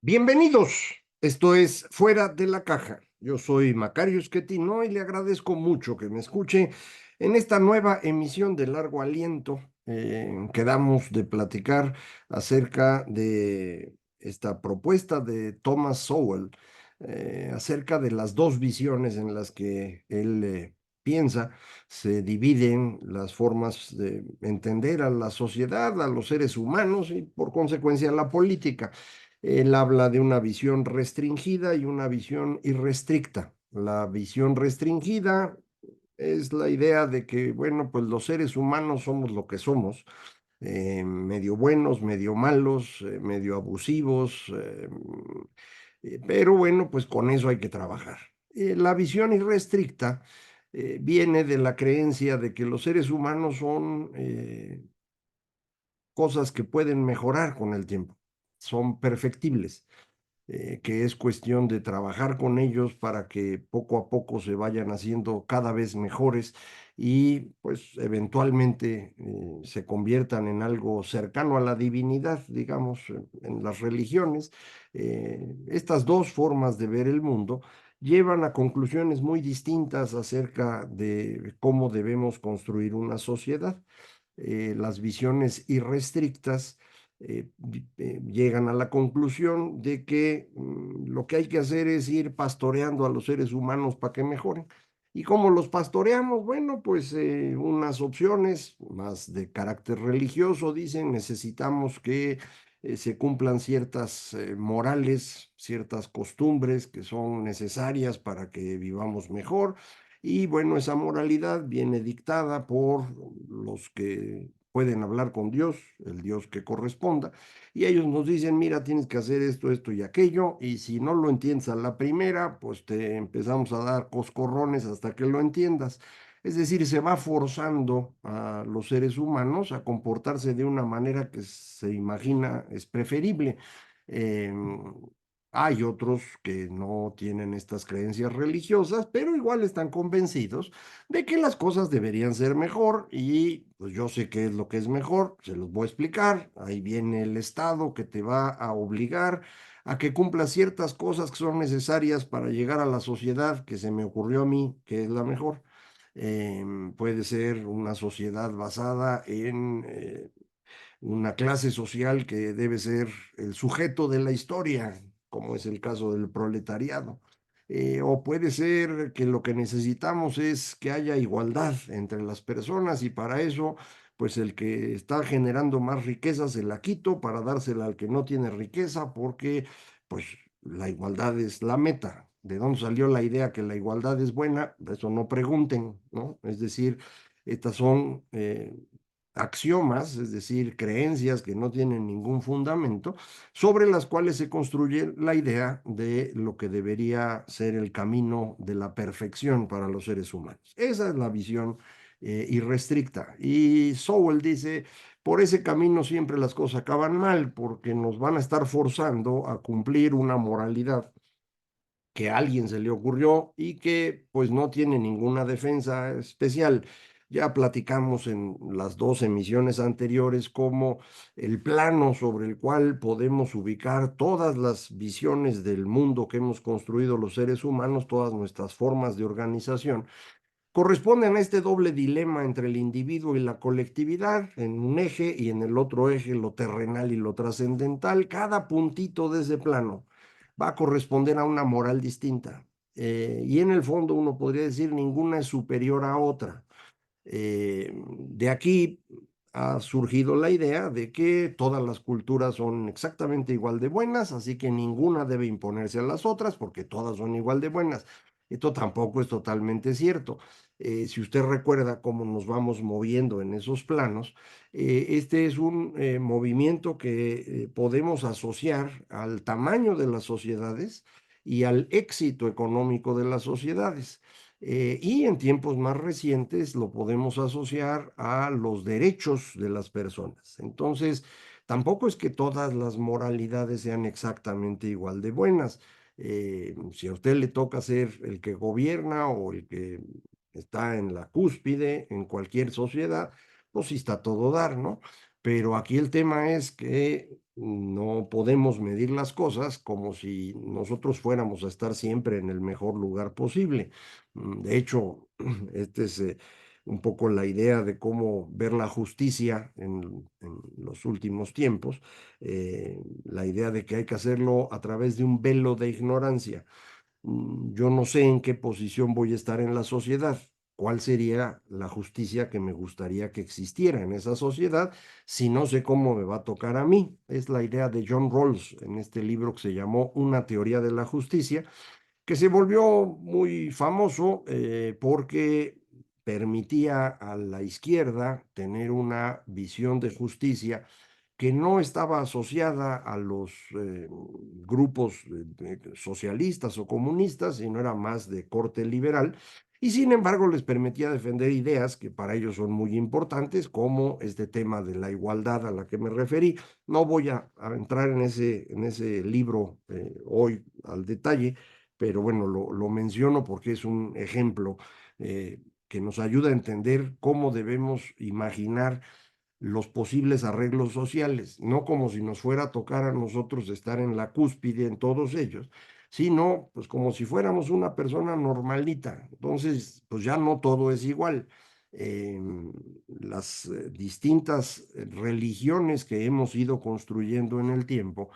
Bienvenidos. Esto es Fuera de la Caja. Yo soy Macario Schettino y le agradezco mucho que me escuche en esta nueva emisión de Largo Aliento. Quedamos de platicar acerca de esta propuesta de Thomas Sowell, acerca de las dos visiones en las que él piensa. Se dividen las formas de entender a la sociedad, a los seres humanos y por consecuencia a la política. Él habla de una visión restringida y una visión irrestricta. La visión restringida es la idea de que, bueno, pues los seres humanos somos lo que somos, medio buenos, medio malos, medio abusivos, pero bueno, pues con eso hay que trabajar. La visión irrestricta viene de la creencia de que los seres humanos son cosas que pueden mejorar con el tiempo, son perfectibles, que es cuestión de trabajar con ellos para que poco a poco se vayan haciendo cada vez mejores y pues eventualmente se conviertan en algo cercano a la divinidad, digamos, en las religiones. Estas dos formas de ver el mundo llevan a conclusiones muy distintas acerca de cómo debemos construir una sociedad. Las visiones irrestrictas llegan a la conclusión de que lo que hay que hacer es ir pastoreando a los seres humanos para que mejoren. ¿Y cómo los pastoreamos? Bueno, pues unas opciones más de carácter religioso dicen necesitamos que se cumplan ciertas morales, ciertas costumbres que son necesarias para que vivamos mejor. Y bueno, esa moralidad viene dictada por los que pueden hablar con Dios, el Dios que corresponda, y ellos nos dicen, mira, tienes que hacer esto, esto y aquello, y si no lo entiendes a la primera, pues te empezamos a dar coscorrones hasta que lo entiendas. Es decir, se va forzando a los seres humanos a comportarse de una manera que se imagina es preferible. Hay otros que no tienen estas creencias religiosas, pero igual están convencidos de que las cosas deberían ser mejor y pues yo sé qué es lo que es mejor, se los voy a explicar. Ahí viene el Estado que te va a obligar a que cumplas ciertas cosas que son necesarias para llegar a la sociedad que se me ocurrió a mí que es la mejor. Puede ser una sociedad basada en una clase social que debe ser el sujeto de la historia, como es el caso del proletariado. O puede ser que lo que necesitamos es que haya igualdad entre las personas y para eso, pues el que está generando más riqueza se la quito para dársela al que no tiene riqueza porque pues la igualdad es la meta. ¿De dónde salió la idea que la igualdad es buena? De eso no pregunten, ¿no? Es decir, estas son axiomas, es decir, creencias que no tienen ningún fundamento, sobre las cuales se construye la idea de lo que debería ser el camino de la perfección para los seres humanos. Esa es la visión irrestricta. Y Sowell dice, por ese camino siempre las cosas acaban mal, porque nos van a estar forzando a cumplir una moralidad que a alguien se le ocurrió y que pues no tiene ninguna defensa especial. Ya platicamos en las dos emisiones anteriores cómo el plano sobre el cual podemos ubicar todas las visiones del mundo que hemos construido los seres humanos, todas nuestras formas de organización, corresponden a este doble dilema entre el individuo y la colectividad, en un eje y en el otro eje lo terrenal y lo trascendental. Cada puntito de ese plano va a corresponder a una moral distinta. Y en el fondo uno podría decir ninguna es superior a otra. De aquí ha surgido la idea de que todas las culturas son exactamente igual de buenas, así que ninguna debe imponerse a las otras porque todas son igual de buenas. Esto tampoco es totalmente cierto. Si usted recuerda cómo nos vamos moviendo en esos planos, este es un movimiento que podemos asociar al tamaño de las sociedades y al éxito económico de las sociedades. Y en tiempos más recientes lo podemos asociar a los derechos de las personas. Entonces, tampoco es que todas las moralidades sean exactamente igual de buenas. Si a usted le toca ser el que gobierna o el que está en la cúspide en cualquier sociedad, pues sí está todo dar, ¿no? Pero aquí el tema es que no podemos medir las cosas como si nosotros fuéramos a estar siempre en el mejor lugar posible. De hecho, este es un poco la idea de cómo ver la justicia en los últimos tiempos, la idea de que hay que hacerlo a través de un velo de ignorancia. Yo no sé en qué posición voy a estar en la sociedad, cuál sería la justicia que me gustaría que existiera en esa sociedad, si no sé cómo me va a tocar a mí. Es la idea de John Rawls en este libro que se llamó Una teoría de la justicia, que se volvió muy famoso porque permitía a la izquierda tener una visión de justicia que no estaba asociada a los grupos socialistas o comunistas, sino era más de corte liberal, y sin embargo les permitía defender ideas que para ellos son muy importantes, como este tema de la igualdad a la que me referí. No voy a entrar en ese libro hoy al detalle, pero bueno, lo menciono porque es un ejemplo que nos ayuda a entender cómo debemos imaginar los posibles arreglos sociales, no como si nos fuera a tocar a nosotros estar en la cúspide en todos ellos, sino pues como si fuéramos una persona normalita. Entonces, pues ya no todo es igual. Las distintas religiones que hemos ido construyendo en el tiempo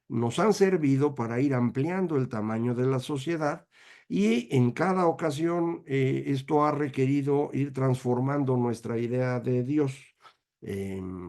nos han servido para ir ampliando el tamaño de la sociedad y en cada ocasión esto ha requerido ir transformando nuestra idea de Dios.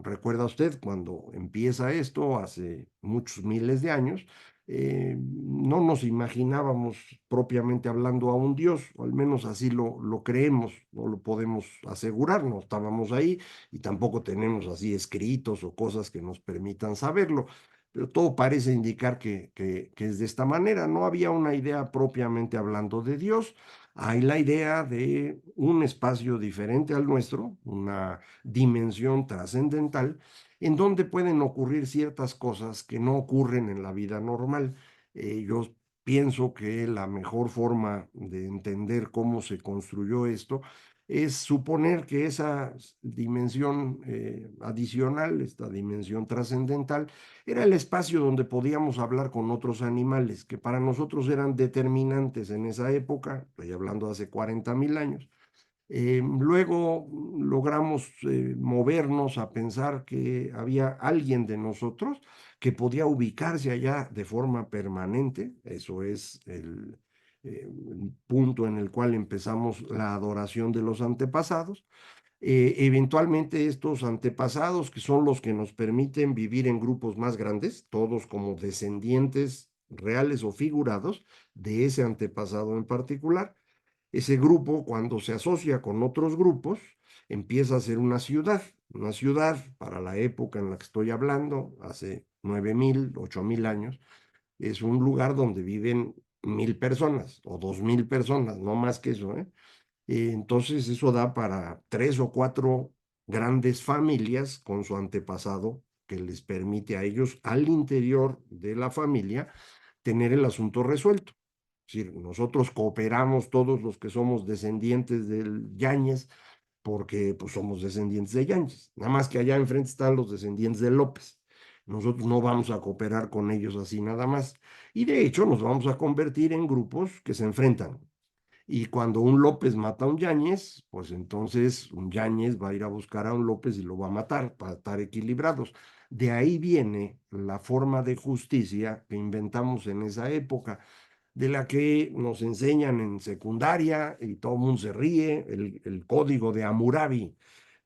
¿Recuerda usted cuando empieza esto hace muchos miles de años? No nos imaginábamos propiamente hablando a un Dios, o al menos así lo creemos, no lo podemos asegurar, no estábamos ahí y tampoco tenemos así escritos o cosas que nos permitan saberlo, pero todo parece indicar que es de esta manera. No había una idea propiamente hablando de Dios, hay la idea de un espacio diferente al nuestro, una dimensión trascendental, en donde pueden ocurrir ciertas cosas que no ocurren en la vida normal. Yo pienso que la mejor forma de entender cómo se construyó esto es suponer que esa dimensión adicional, esta dimensión trascendental, era el espacio donde podíamos hablar con otros animales que para nosotros eran determinantes en esa época, estoy hablando de hace 40.000 años. Luego logramos movernos a pensar que había alguien de nosotros que podía ubicarse allá de forma permanente. Eso es el punto en el cual empezamos la adoración de los antepasados. Eventualmente estos antepasados, que son los que nos permiten vivir en grupos más grandes, todos como descendientes reales o figurados de ese antepasado en particular, ese grupo, cuando se asocia con otros grupos, empieza a ser una ciudad. Una ciudad, para la época en la que estoy hablando, hace 9.000, 8.000 años, es un lugar donde viven 1.000 personas o 2.000 personas, no más que eso, ¿eh? Entonces eso da para 3 o 4 grandes familias con su antepasado que les permite a ellos al interior de la familia tener el asunto resuelto. Es decir, nosotros cooperamos todos los que somos descendientes del Yáñez porque pues somos descendientes de Yáñez. Nada más que allá enfrente están los descendientes de López. Nosotros no vamos a cooperar con ellos así nada más. Y de hecho nos vamos a convertir en grupos que se enfrentan. Y cuando un López mata a un Yáñez, pues entonces un Yáñez va a ir a buscar a un López y lo va a matar para estar equilibrados. De ahí viene la forma de justicia que inventamos en esa época, de la que nos enseñan en secundaria y todo el mundo se ríe, el código de Hammurabi,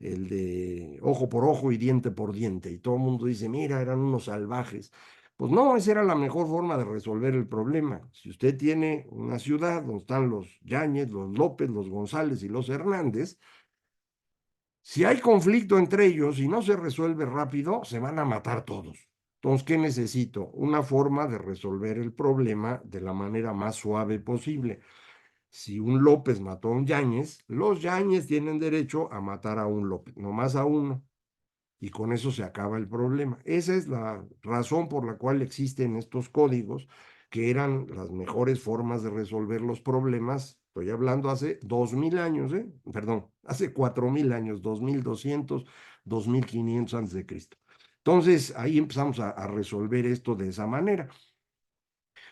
el de ojo por ojo y diente por diente, y todo el mundo dice, mira, eran unos salvajes. Pues no, esa era la mejor forma de resolver el problema. Si usted tiene una ciudad donde están los Yáñez, los López, los González y los Hernández, si hay conflicto entre ellos y no se resuelve rápido, se van a matar todos. Entonces, ¿qué necesito? Una forma de resolver el problema de la manera más suave posible. Si un López mató a un Yáñez, los Yáñez tienen derecho a matar a un López, no más a uno. Y con eso se acaba el problema. Esa es la razón por la cual existen estos códigos, que eran las mejores formas de resolver los problemas. Estoy hablando hace 2.000 años, perdón, hace 4.000 años, 2.200, 2.500 antes de Cristo. Entonces, ahí empezamos a resolver esto de esa manera.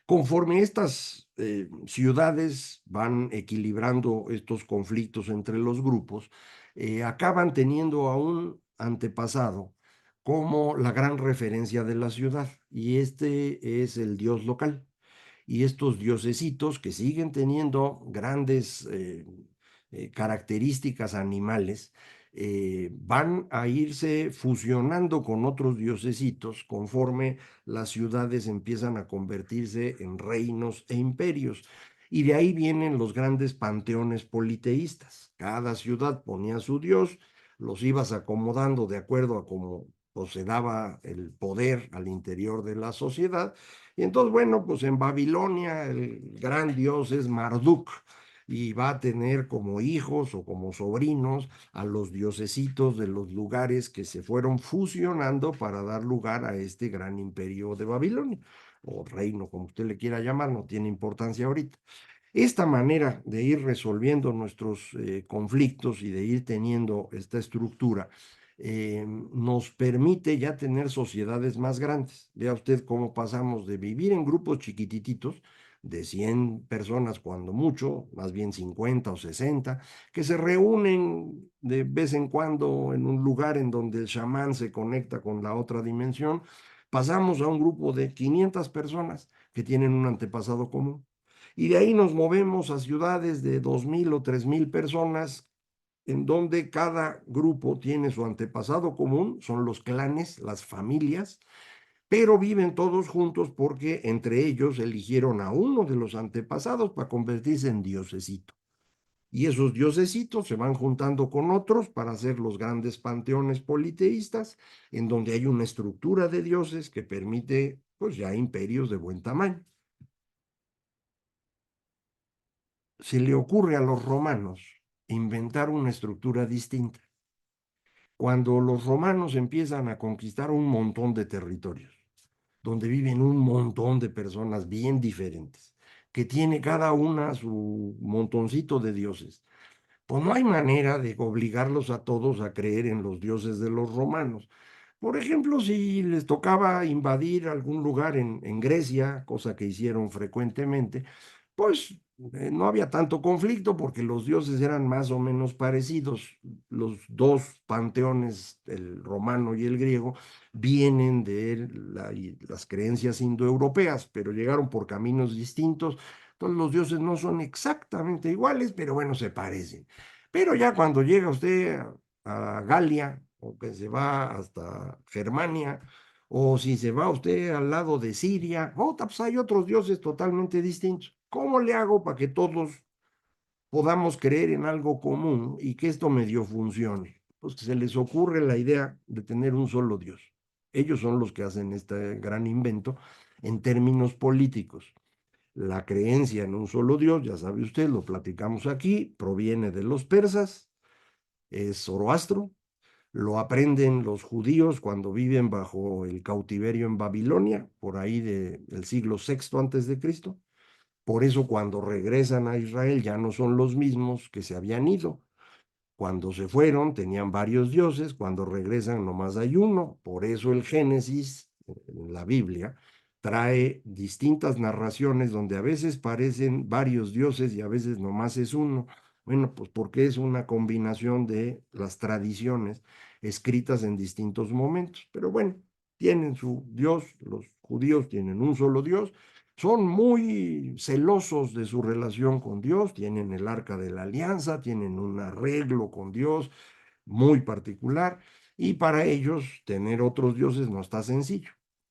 Conforme estas ciudades van equilibrando estos conflictos entre los grupos, acaban teniendo a un antepasado como la gran referencia de la ciudad, y este es el dios local. Y estos diosesitos que siguen teniendo grandes características animales, van a irse fusionando con otros diosesitos conforme las ciudades empiezan a convertirse en reinos e imperios. Y de ahí vienen los grandes panteones politeístas. Cada ciudad ponía su dios, los ibas acomodando de acuerdo a cómo pues, se daba el poder al interior de la sociedad. Y entonces, bueno, pues en Babilonia el gran dios es Marduk y va a tener como hijos o como sobrinos a los diosesitos de los lugares que se fueron fusionando para dar lugar a este gran imperio de Babilonia, o reino, como usted le quiera llamar, no tiene importancia ahorita. Esta manera de ir resolviendo nuestros conflictos y de ir teniendo esta estructura nos permite ya tener sociedades más grandes. Vea usted cómo pasamos de vivir en grupos chiquititos, de 100 personas cuando mucho, más bien 50 o 60, que se reúnen de vez en cuando en un lugar en donde el chamán se conecta con la otra dimensión. Pasamos a un grupo de 500 personas que tienen un antepasado común. Y de ahí nos movemos a ciudades de 2.000 o 3.000 personas, en donde cada grupo tiene su antepasado común, son los clanes, las familias, pero viven todos juntos porque entre ellos eligieron a uno de los antepasados para convertirse en diosesito. Y esos diosesitos se van juntando con otros para hacer los grandes panteones politeístas, en donde hay una estructura de dioses que permite, pues ya imperios de buen tamaño. Se le ocurre a los romanos inventar una estructura distinta. Cuando los romanos empiezan a conquistar un montón de territorios, donde viven un montón de personas bien diferentes, que tiene cada una su montoncito de dioses, pues no hay manera de obligarlos a todos a creer en los dioses de los romanos. Por ejemplo, si les tocaba invadir algún lugar en Grecia, cosa que hicieron frecuentemente, pues no había tanto conflicto porque los dioses eran más o menos parecidos. Los dos panteones, el romano y el griego, vienen de las creencias indoeuropeas, pero llegaron por caminos distintos. Entonces los dioses no son exactamente iguales, pero bueno, se parecen. Pero ya cuando llega usted a Galia, o que se va hasta Germania, o si se va usted al lado de Siria, pues hay otros dioses totalmente distintos. ¿Cómo le hago para que todos podamos creer en algo común y que esto medio funcione? Pues que se les ocurre la idea de tener un solo Dios. Ellos son los que hacen este gran invento en términos políticos. La creencia en un solo Dios, ya sabe usted, lo platicamos aquí, proviene de los persas, es Zoroastro, lo aprenden los judíos cuando viven bajo el cautiverio en Babilonia, por ahí del siglo sexto antes de Cristo. Por eso cuando regresan a Israel ya no son los mismos que se habían ido. Cuando se fueron tenían varios dioses, cuando regresan nomás hay uno. Por eso el Génesis, en la Biblia, trae distintas narraciones donde a veces parecen varios dioses y a veces nomás es uno. Bueno, pues porque es una combinación de las tradiciones escritas en distintos momentos. Pero bueno, tienen su Dios, los judíos tienen un solo Dios, son muy celosos de su relación con Dios, tienen el arca de la alianza, tienen un arreglo con Dios muy particular y para ellos tener otros dioses no está sencillo.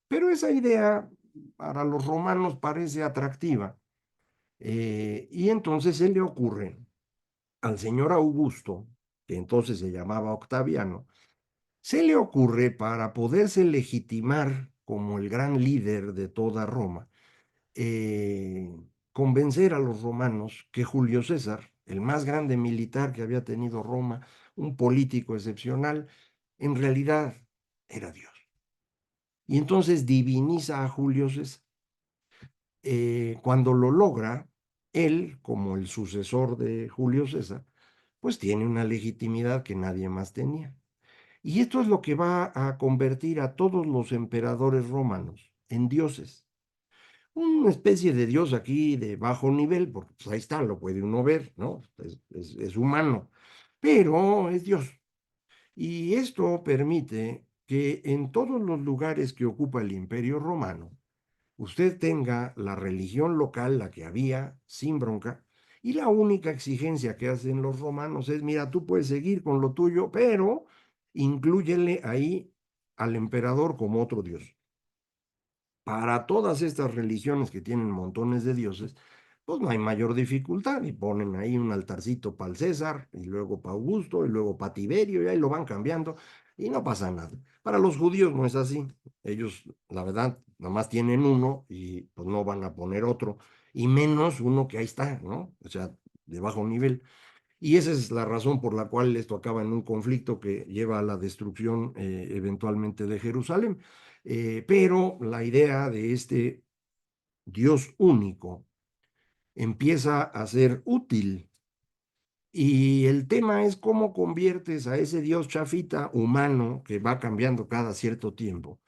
Pero esa idea para los romanos parece atractiva y entonces se le ocurre al señor Augusto, que entonces se llamaba Octaviano, se le ocurre para poderse legitimar como el gran líder de toda Roma, eh, convencer a los romanos que Julio César, el más grande militar que había tenido Roma, un político excepcional, en realidad era Dios. Y entonces diviniza a Julio César. Cuando lo logra, él, como el sucesor de Julio César, pues tiene una legitimidad que nadie más tenía. Y esto es lo que va a convertir a todos los emperadores romanos en dioses. Una especie de dios aquí de bajo nivel, porque pues, ahí está, lo puede uno ver, ¿no? Es humano, pero es Dios. Y esto permite que en todos los lugares que ocupa el Imperio Romano, usted tenga la religión local, la que había, sin bronca, y la única exigencia que hacen los romanos es, mira, tú puedes seguir con lo tuyo, pero inclúyele ahí al emperador como otro dios. Para todas estas religiones que tienen montones de dioses, pues no hay mayor dificultad y ponen ahí un altarcito para el César y luego para Augusto y luego para Tiberio y ahí lo van cambiando y no pasa nada. Para los judíos no es así. Ellos, la verdad, nomás tienen uno y pues no van a poner otro y menos uno que ahí está, ¿no? O sea, de bajo nivel. Y esa es la razón por la cual esto acaba en un conflicto que lleva a la destrucción eventualmente de Jerusalén. Pero la idea de este Dios único empieza a ser útil. Y el tema es cómo conviertes a ese Dios chafita humano que va cambiando cada cierto tiempo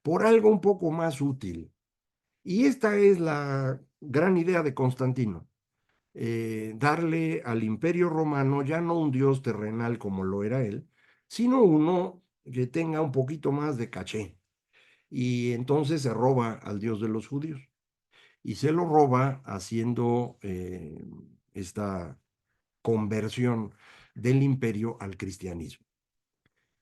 por algo un poco más útil. Y esta es la gran idea de Constantino. Darle al Imperio Romano ya no un Dios terrenal como lo era él, sino uno que tenga un poquito más de caché. Y entonces se roba al Dios de los judíos y se lo roba haciendo esta conversión del imperio al cristianismo.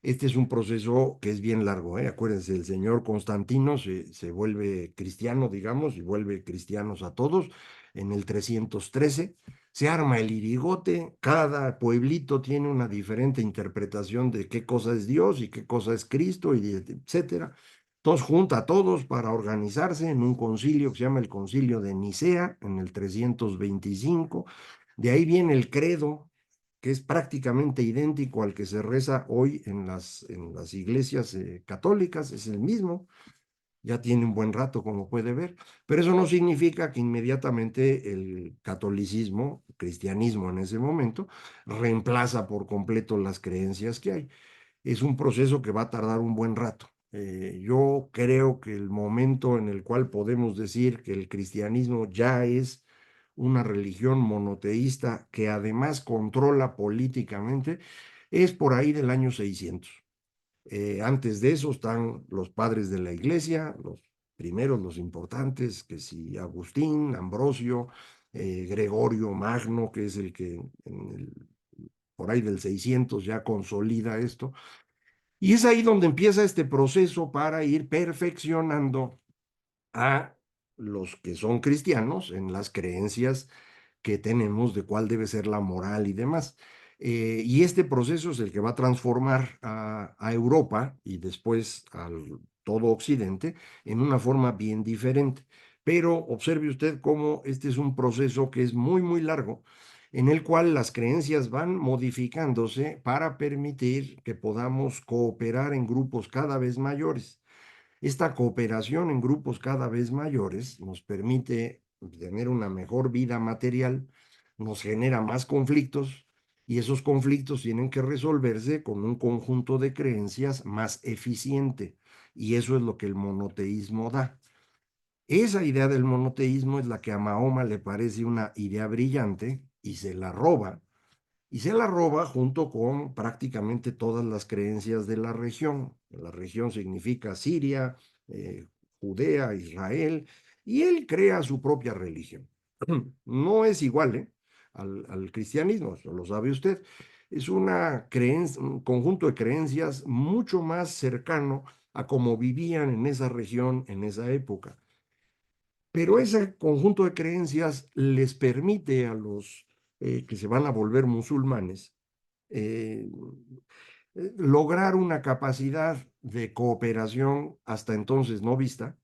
Este es un proceso que es bien largo, ¿eh? Acuérdense, el señor Constantino se vuelve cristiano, digamos, y vuelve cristianos a todos en el 313. Se arma el irigote, cada pueblito tiene una diferente interpretación de qué cosa es Dios y qué cosa es Cristo, y etcétera. Entonces junta a todos para organizarse en un concilio que se llama el Concilio de Nicea en el 325. De ahí viene el credo, que es prácticamente idéntico al que se reza hoy en las iglesias católicas, es el mismo, ya tiene un buen rato, como puede ver, pero eso no significa que inmediatamente el catolicismo, cristianismo en ese momento, reemplaza por completo las creencias que hay. Es un proceso que va a tardar un buen rato. Yo creo que el momento en el cual podemos decir que el cristianismo ya es una religión monoteísta que además controla políticamente, es por ahí del año 600. Antes de eso están los padres de la iglesia, los primeros, los importantes, que si Agustín, Ambrosio, Gregorio Magno, que es el que por ahí del 600 ya consolida esto. Y es ahí donde empieza este proceso para ir perfeccionando a los que son cristianos en las creencias que tenemos de cuál debe ser la moral y demás. Y este proceso es el que va a transformar a Europa y después al todo Occidente en una forma bien diferente. Pero observe usted cómo este es un proceso que es muy, muy largo, en el cual las creencias van modificándose para permitir que podamos cooperar en grupos cada vez mayores. Esta cooperación en grupos cada vez mayores nos permite tener una mejor vida material, nos genera más conflictos y esos conflictos tienen que resolverse con un conjunto de creencias más eficiente. Y eso es lo que el monoteísmo da. Esa idea del monoteísmo es la que a Mahoma le parece una idea brillante y se la roba, y se la roba junto con prácticamente todas las creencias de la región. La región significa Siria, eh, Judea, Israel, y él crea su propia religión. No es igual, al cristianismo, eso lo sabe usted. Es una creencia, un conjunto de creencias mucho más cercano a cómo vivían en esa región en esa época. Pero ese conjunto de creencias les permite a los que se van a volver musulmanes eh, lograr una capacidad de cooperación hasta entonces no vista,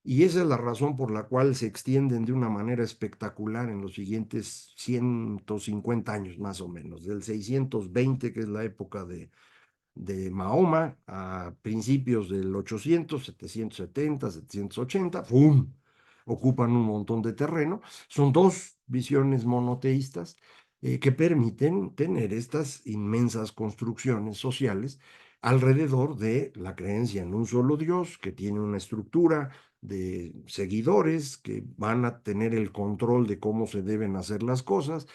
y esa es la razón por la cual se extienden de una manera espectacular en los siguientes 150 años más o menos, del 620, que es la época de Mahoma, a principios del 800, 770, 780, ¡pum! Ocupan un montón de terreno. Son dos visiones monoteístas que permiten tener estas inmensas construcciones sociales alrededor de la creencia en un solo Dios que tiene una estructura de seguidores que van a tener el control de cómo se deben hacer las cosas,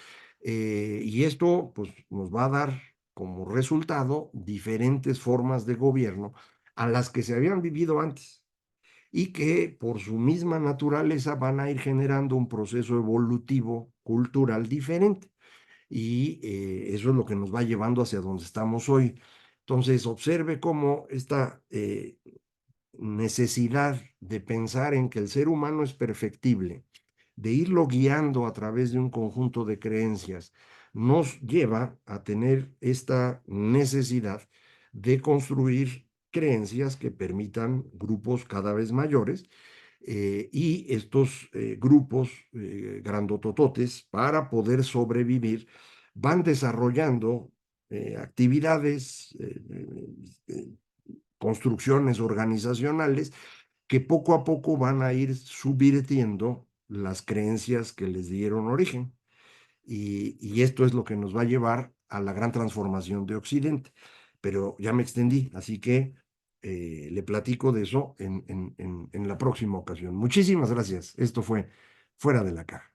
y esto pues nos va a dar como resultado diferentes formas de gobierno a las que se habían vivido antes y que por su misma naturaleza van a ir generando un proceso evolutivo cultural diferente. Y eso es lo que nos va llevando hacia donde estamos hoy. Entonces, observe cómo esta necesidad de pensar en que el ser humano es perfectible, de irlo guiando a través de un conjunto de creencias, nos lleva a tener esta necesidad de construir creencias que permitan grupos cada vez mayores, y estos grupos grandotototes, para poder sobrevivir, van desarrollando actividades, construcciones organizacionales que poco a poco van a ir subvirtiendo las creencias que les dieron origen. Y esto es lo que nos va a llevar a la gran transformación de Occidente. Pero ya me extendí, así que le platico de eso en la próxima ocasión. Muchísimas gracias. Esto fue Fuera de la Caja.